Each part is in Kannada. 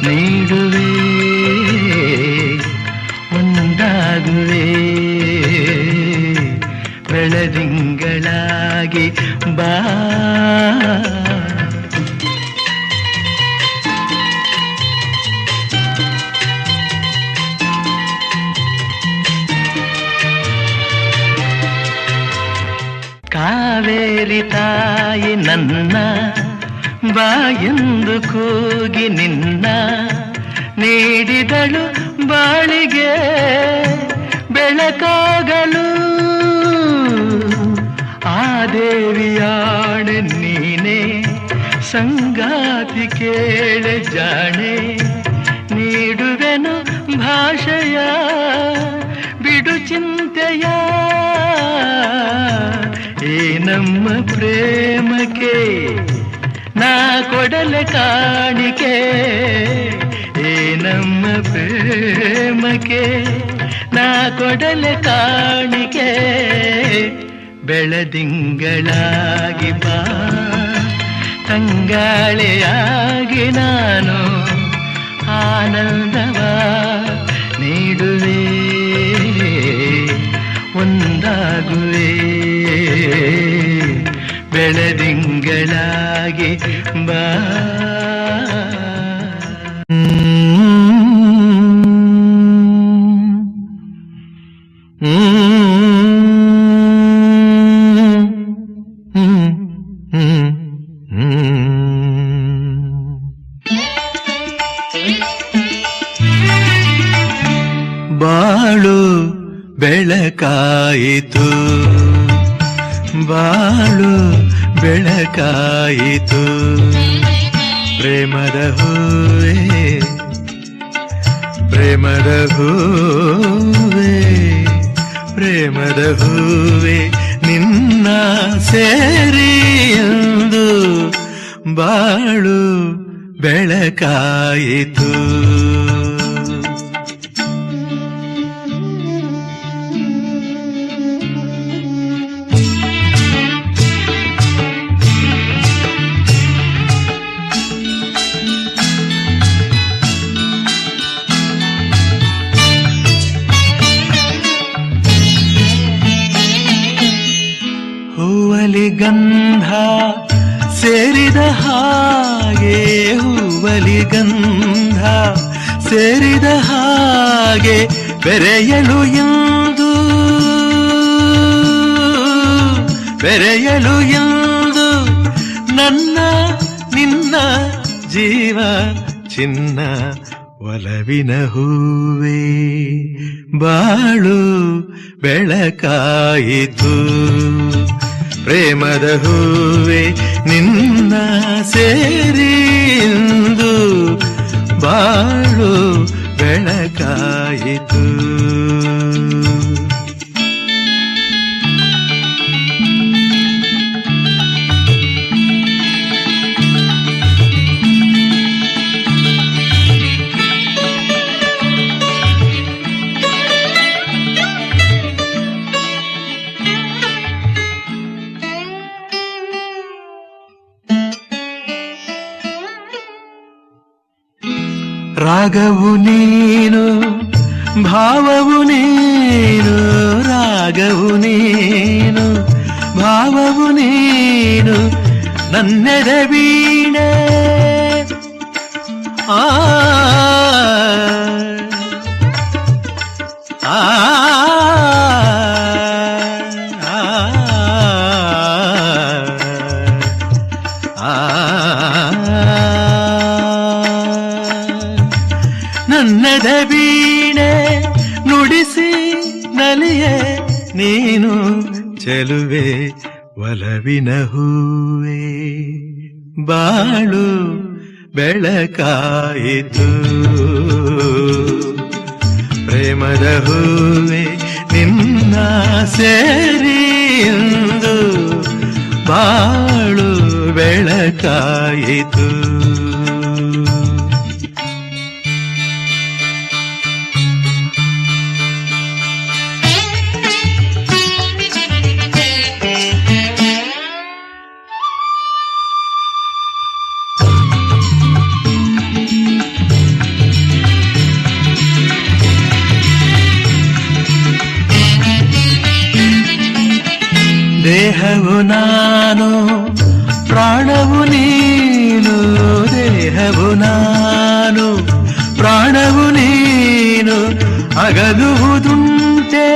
ನೀಡುವೆ ಒಂದಾಗುವೆ ಬೆಳದಿಂಗಳಾಗಿ ಬಾ ಕಾವೇರಿ ತಾಯಿ ನನ್ನ ಬಾಯೆಂದು ಕೂಗಿ ನಿನ್ನ ನೀಡಿದಳು ಬಾಳಿಗೆ ಬೆಳಕಾಗಲು ಆ ದೇವಿಯಾಣೆ ನೀನೆ ಸಂಗಾತಿ ಕೇಳೆ ಜಾಣೆ ನೀಡುವೆನು ಭಾಷೆಯ ಬಿಡು ಚಿಂತೆಯ ಈ ನಮ್ಮ ಪ್ರೇಮಕ್ಕೆ ನಾ ಕೊಡಲೆ ಕಾಣಿಕೆ ಈ ನಮ್ಮ ಪ್ರೇಮಕ್ಕೆ ನಾ ಕೊಡಲೆ ಕಾಣಿಕೆ ಬೆಳದಿಂಗಳಾಗಿ ಬಾ ತಂಗಾಳೆಯಾಗಿ ನಾನು ಆನಂದವ ನೀಡುವೆ ಒಂದಾಗುವೆ ಬೆಳದಿಂಗಳಾಗಿ ಬಾ ಬಾಳು ಬೆಳಕಾಯಿತು ಬಾಳು ಬೆಳಕಾಯಿತು ಪ್ರೇಮದ ಹೂವೇ ಪ್ರೇಮದ ಹೂವೇ ಪ್ರೇಮದ ಹೂವೇ ನಿನ್ನ ಸೇರಿ ಎಂದು ಬಾಳು ಬೆಳಕಾಯಿತು ಹೂವಲಿ ಗಂಧ ಸೇರಿದ ಹಾಗೆ ಹೂವಲಿ ಗಂಧ ಸೇರಿದ ಹಾಗೆ ಬೆರೆಯಲು ಎಂದು ಬೆರೆಯಲು ಎಂದು ನನ್ನ ನಿನ್ನ ಜೀವ ಚಿನ್ನ ಒಲವಿನ ಹೂವೇ ಬಾಳು ಬೆಳಕಾಯಿತು ಪ್ರೇಮದ ಹೂವೇ ನಿನ್ನ ಸೇರಿ ಎಂದು ಬಾಳು ಬೆಳಕಾಯಿತು ರಾಗವು ನೀನು ಭಾವವು ನೀನು ರಾಗವು ನೀನು ಭಾವವು ನೀನು ನನ್ನೆದೆ ವೀಣೆ ಆ ಆ ನನ್ನದ ವೀಣೆ ನುಡಿಸಿ ನಲಿಯೆ ನೀನು ಚೆಲುವೆ ಒಲವಿನ ಹೂವೇ ಬಾಳು ಬೆಳಕಾಯಿತು ಪ್ರೇಮದ ಹೂವೇ ನಿನ್ನ ಸೇರಿ ಎಂದು ಬಾಳು ಬೆಳಕಾಯಿತು ದೇಹವು ನಾನು ಪ್ರಾಣವು ನೀನು, ದೇಹವು ನಾನು ಪ್ರಾಣವು ನೀನು, ಅಗಲುವುದುಂಟೆ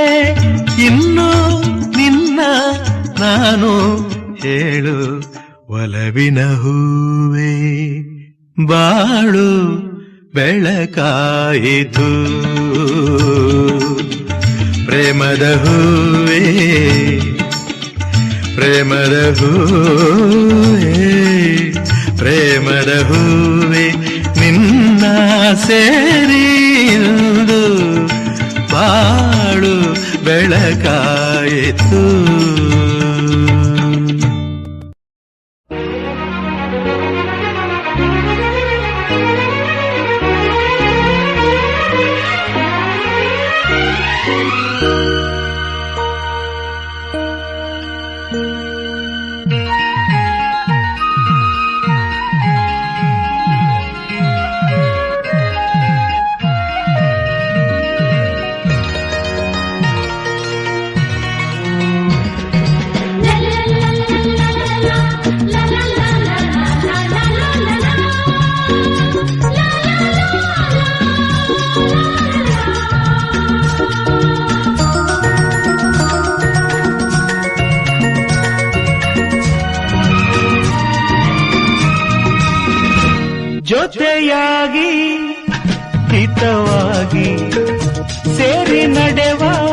ಇನ್ನು ನಿನ್ನ ನಾನು, ಹೇಳು ಒಲವಿನ ಹೂವೇ ಬಾಳು ಬೆಳಕಾಯಿತು, ಪ್ರೇಮದ ಹೂವೇ ಪ್ರೇಮದ ಹೂವೇ ಪ್ರೇಮದ ಹೂವೇ ನಿನ್ನ ಸೇರಿ ಇಂದು ಬಾಳು ಬೆಳಕಾಯಿತು. ಜೊತೆಯಾಗಿ ಹಿತವಾಗಿ ಸೇರಿ ನಡೆವ